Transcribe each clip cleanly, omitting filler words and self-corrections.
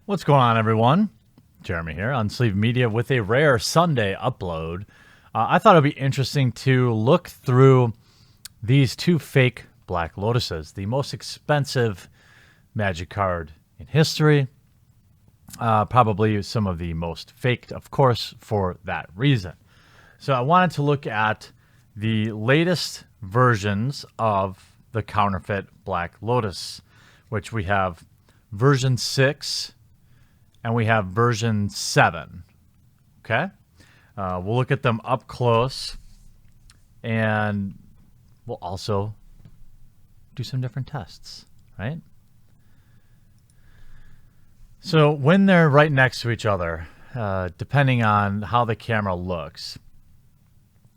What's going on, everyone? Jeremy here, Unsleeved Media, with a rare Sunday upload. I thought it'd be interesting to look through these two fake Black Lotuses, the most expensive magic card in history. Probably some of the most faked, of course, for that reason. So I wanted to look at the latest versions of the Counterfeit Black Lotus, which we have version 6 and we have version 7. Okay? We'll look at them up close, and we'll also do some different tests, right? So when they're right next to each other, depending on how the camera looks,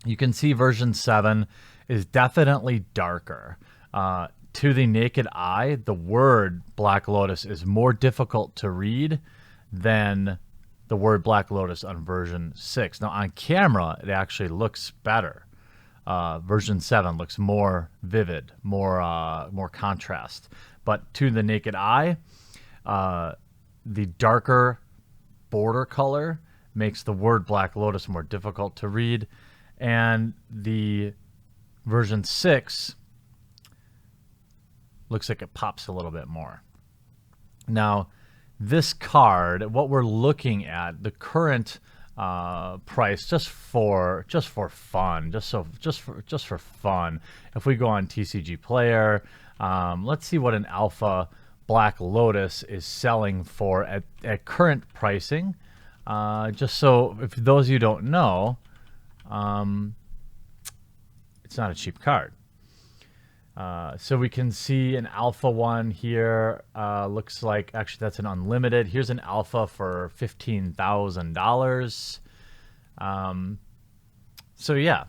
you can see version 7 is definitely darker. To the naked eye, the word Black Lotus is more difficult to read than the word Black Lotus on version 6. Now, on camera, it actually looks better. Version 7 looks more vivid, more contrast. But to the naked eye, the darker border color makes the word Black Lotus more difficult to read. And the version 6 looks like it pops a little bit more. Now, this card, what we're looking at, the current price, just for fun, just for fun. If we go on TCG Player, let's see what an Alpha Black Lotus is selling for at current pricing. Just so, if those of you don't know, it's not a cheap card. So we can see an alpha one here. Looks like, actually, that's an unlimited. Here's an alpha for $15,000. So yeah,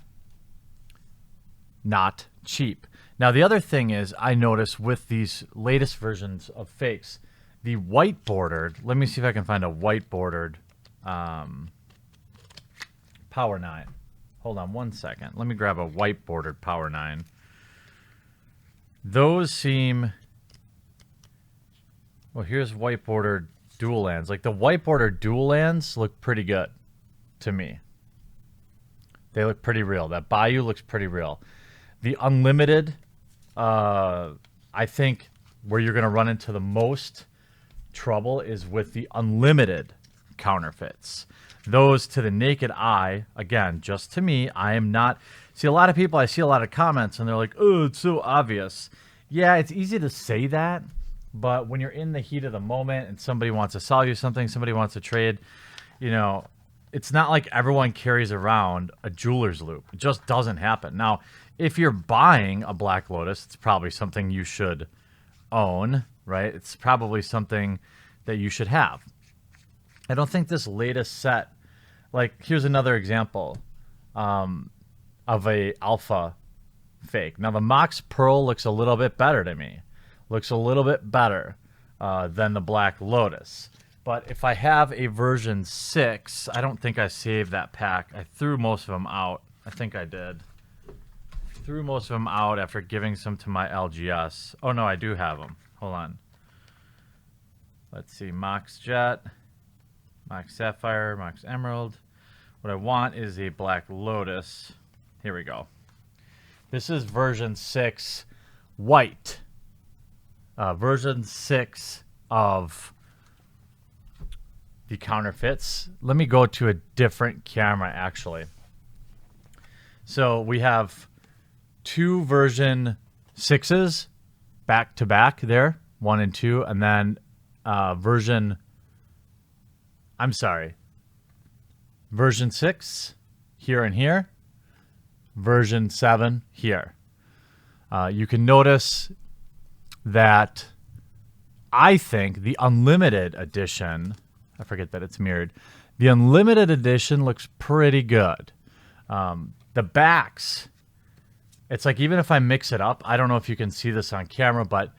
not cheap. Now, the other thing is, I noticed with these latest versions of fakes, the white bordered, let me see if I can find a white bordered Power 9. Hold on one second. Let me grab a white bordered Power 9. Those seem, well, here's white bordered dual lands. Like, the white bordered dual lands look pretty good to me. They look pretty real. That Bayou looks pretty real. The unlimited, I think where you're going to run into the most trouble is with the unlimited counterfeits. Those, to the naked eye, again, just to me, I am not... See, a lot of people, I see a lot of comments, and they're like, oh, it's so obvious. Yeah, it's easy to say that, but when you're in the heat of the moment and somebody wants to sell you something, somebody wants to trade, you know, it's not like everyone carries around a jeweler's loop. It just doesn't happen. Now, if you're buying a Black Lotus, it's probably something you should own, right? It's probably something that you should have. I don't think this latest set, like, here's another example of a alpha fake. Now, the Mox Pearl looks a little bit better to me. Looks a little bit better than the Black Lotus. But if I have a version 6, I don't think I saved that pack. I threw most of them out. I think I did. Threw most of them out after giving some to my LGS. Oh, no, I do have them. Hold on. Let's see. Mox Jet, Mox Sapphire, Mox Emerald. What I want is a Black Lotus. Here we go. This is version 6 white. Version 6 of the counterfeits. Let me go to a different camera, actually. So we have two version 6s back to back there, 1 and 2, and then version 6 here and here, version 7 here. You can notice that I think the unlimited edition, I forget that it's mirrored, the unlimited edition looks pretty good. The backs, it's like, even if I mix it up, I don't know if you can see this on camera, but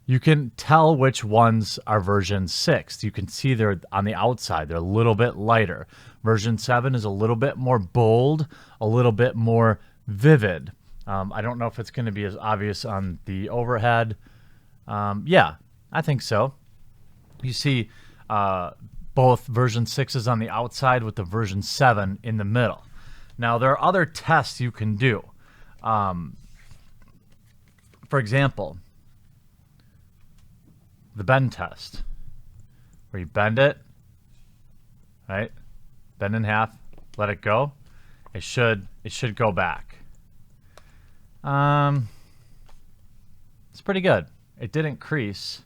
you can tell which ones are version 6. You can see they're on the outside. They're a little bit lighter. Version 7 is a little bit more bold, a little bit more vivid. I don't know if it's going to be as obvious on the overhead. Yeah, I think so. You see both version 6s on the outside with the version 7 in the middle. Now, there are other tests you can do. For example, the bend test, where you bend it, right? Bend in half, let it go. It should go back. It's pretty good. It didn't crease.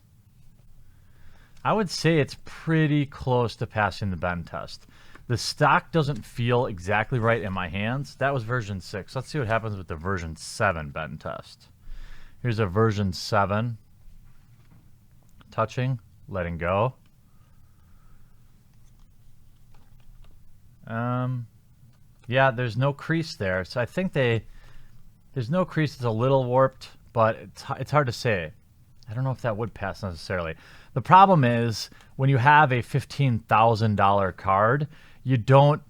I would say it's pretty close to passing the bend test. The stock doesn't feel exactly right in my hands. That was version 6. Let's see what happens with the version 7 bend test. Here's a version 7. Touching, letting go. Yeah, there's no crease there. So I think there's no crease. It's a little warped, but it's hard to say. I don't know if that would pass necessarily. The problem is when you have a $15,000 card, you don't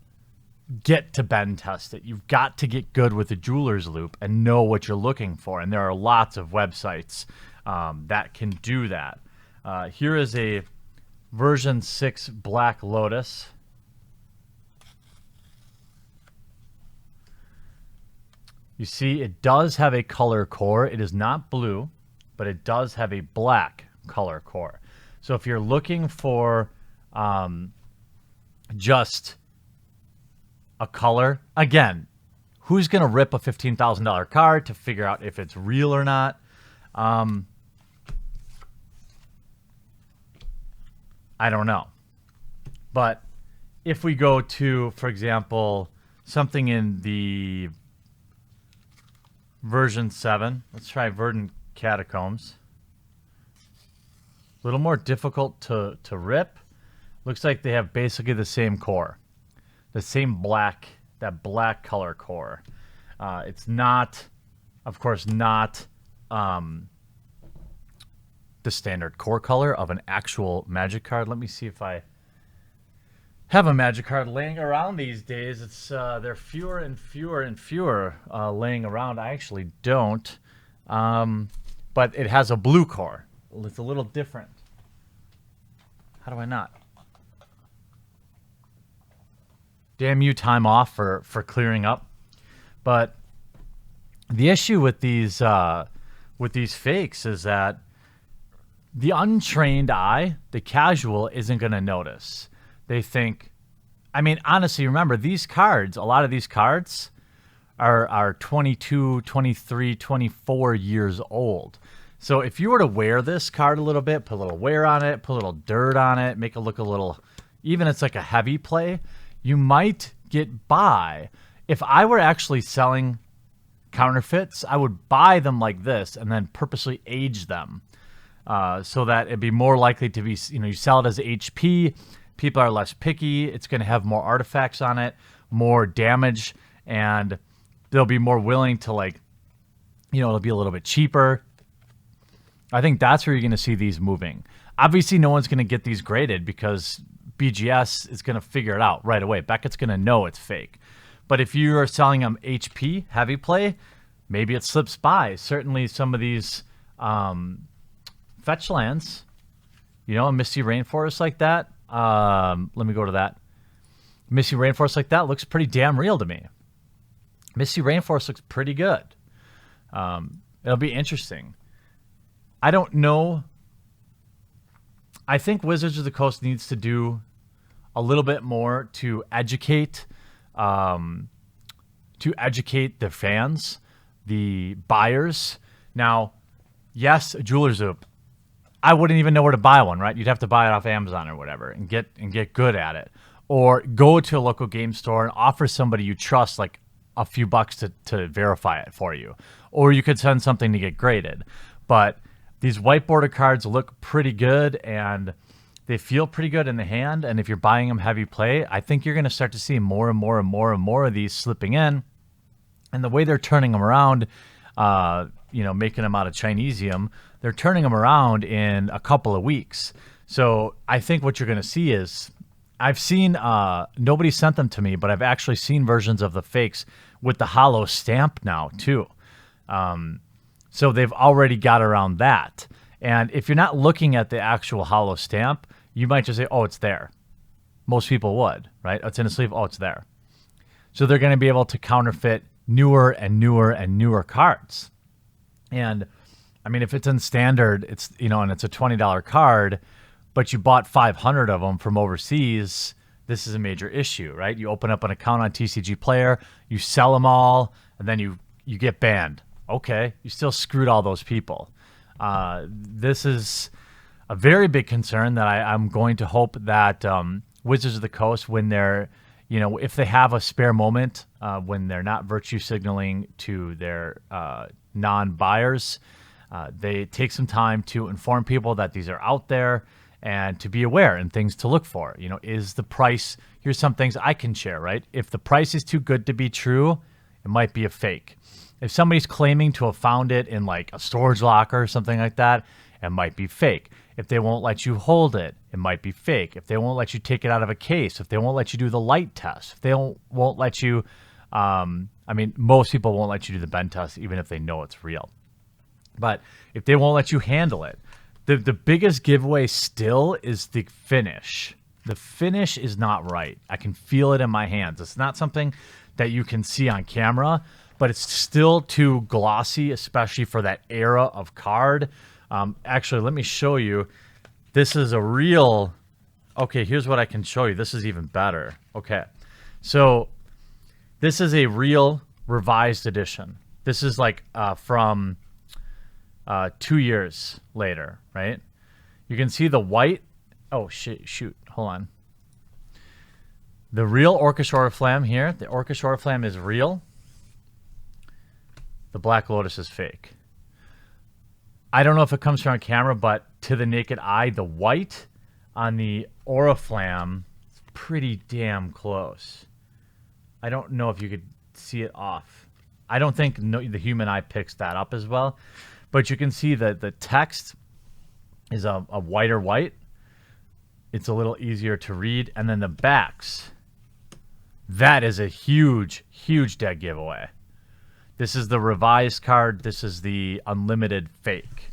get to bend test it. You've got to get good with the jeweler's loop and know what you're looking for. And there are lots of websites that can do that. Here is a version 6 Black Lotus. You see, it does have a color core. It is not blue, but it does have a black color core. So if you're looking for just a color, again, who's going to rip a $15,000 card to figure out if it's real or not? I don't know. But if we go to, for example, something in the version 7, let's try Verdun Catacombs. A little more difficult to rip. Looks like they have basically the same core. The same black, that black color core. It's not, of course, not the standard core color of an actual Magic card. Let me see if I have a Magic card laying around these days. It's they're fewer and fewer and fewer laying around. I actually don't. But it has a blue core. It's a little different. How do I not? Damn you, time off for clearing up. But the issue with these fakes is that the untrained eye, the casual, isn't going to notice. They think, I mean, honestly, remember, these cards, a lot of these cards are 22, 23, 24 years old. So if you were to wear this card a little bit, put a little wear on it, put a little dirt on it, make it look a little, even if it's like a heavy play, you might get by. If I were actually selling counterfeits, I would buy them like this and then purposely age them so that it'd be more likely to be, you sell it as HP. People are less picky. It's going to have more artifacts on it, more damage, and they'll be more willing to it'll be a little bit cheaper. I think that's where you're going to see these moving. Obviously, no one's going to get these graded because BGS is going to figure it out right away. Beckett's going to know it's fake. But if you are selling them HP, heavy play, maybe it slips by. Certainly some of these fetch lands, a Misty Rainforest like that. Let me go to that. Misty Rainforest like that looks pretty damn real to me. Misty Rainforest looks pretty good. It'll be interesting. I don't know. I think Wizards of the Coast needs to do a little bit more to educate the fans, the buyers. Now, yes, a jeweler's loop. I wouldn't even know where to buy one, right? You'd have to buy it off Amazon or whatever and get good at it. Or go to a local game store and offer somebody you trust like a few bucks to verify it for you. Or you could send something to get graded. But these white border cards look pretty good and they feel pretty good in the hand. And if you're buying them heavy play, I think you're going to start to see more and more and more and more of these slipping in. And the way they're turning them around, making them out of Chinesium, they're turning them around in a couple of weeks. So I think what you're going to see is, I've seen, nobody sent them to me, but I've actually seen versions of the fakes with the hollow stamp now too. So they've already got around that. And if you're not looking at the actual hollow stamp, you might just say, oh, it's there. Most people would, right? It's in a sleeve. Oh, it's there. So they're going to be able to counterfeit newer and newer and newer cards. And I mean, if it's in standard, it's, and it's a $20 card, but you bought 500 of them from overseas, this is a major issue, right? You open up an account on TCG Player, you sell them all, and then you get banned. Okay, you still screwed all those people. This is a very big concern that I'm going to hope that Wizards of the Coast, when they're, if they have a spare moment, when they're not virtue signaling to their non-buyers, they take some time to inform people that these are out there and to be aware and things to look for. Is the price, here's some things I can share, right? If the price is too good to be true, it might be a fake. If somebody's claiming to have found it in like a storage locker or something like that, it might be fake. If they won't let you hold it, it might be fake. If they won't let you take it out of a case, if they won't let you do the light test, if they won't let you, most people won't let you do the bend test even if they know it's real. But if they won't let you handle it, the biggest giveaway still is the finish. The finish is not right. I can feel it in my hands. It's not something that you can see on camera, but it's still too glossy, especially for that era of card. Actually, let me show you. This is a real... Okay, here's what I can show you. This is even better. Okay, so this is a real revised edition. This is like from 2 years later, right? You can see the white... Oh, shoot. Hold on. The real Orcish Oriflamme here. The Orcish Oriflamme is real. The Black Lotus is fake. I don't know if it comes from on camera, but to the naked eye, the white on the Oriflamme is pretty damn close. I don't know if you could see it off. I don't think the human eye picks that up as well, but you can see that the text is a whiter white. It's a little easier to read. And then the backs, that is a huge, huge dead giveaway. This is the revised card. This is the unlimited fake.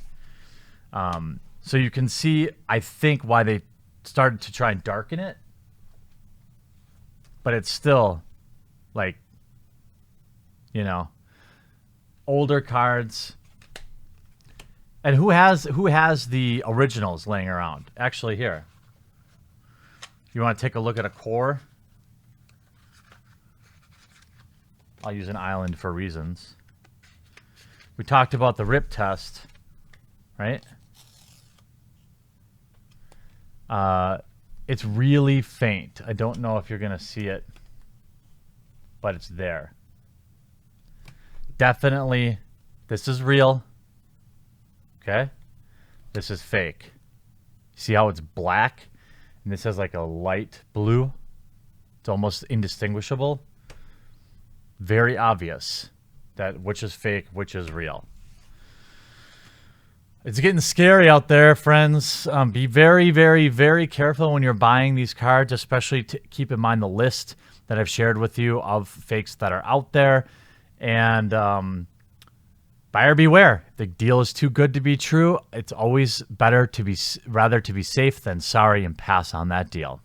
So you can see, I think, why they started to try and darken it. But it's still, like, older cards. And who has the originals laying around? Actually, here. You want to take a look at a core? I'll use an island for reasons. We talked about the rip test, right? It's really faint. I don't know if you're going to see it, but it's there. Definitely, this is real. Okay? This is fake. See how it's black? And this has like a light blue. It's almost indistinguishable. Very obvious that which is fake, which is real. It's getting scary out there, friends. Be very, very, very careful when you're buying these cards, especially to keep in mind the list that I've shared with you of fakes that are out there. And buyer beware. If the deal is too good to be true, it's always better to be safe than sorry and pass on that deal.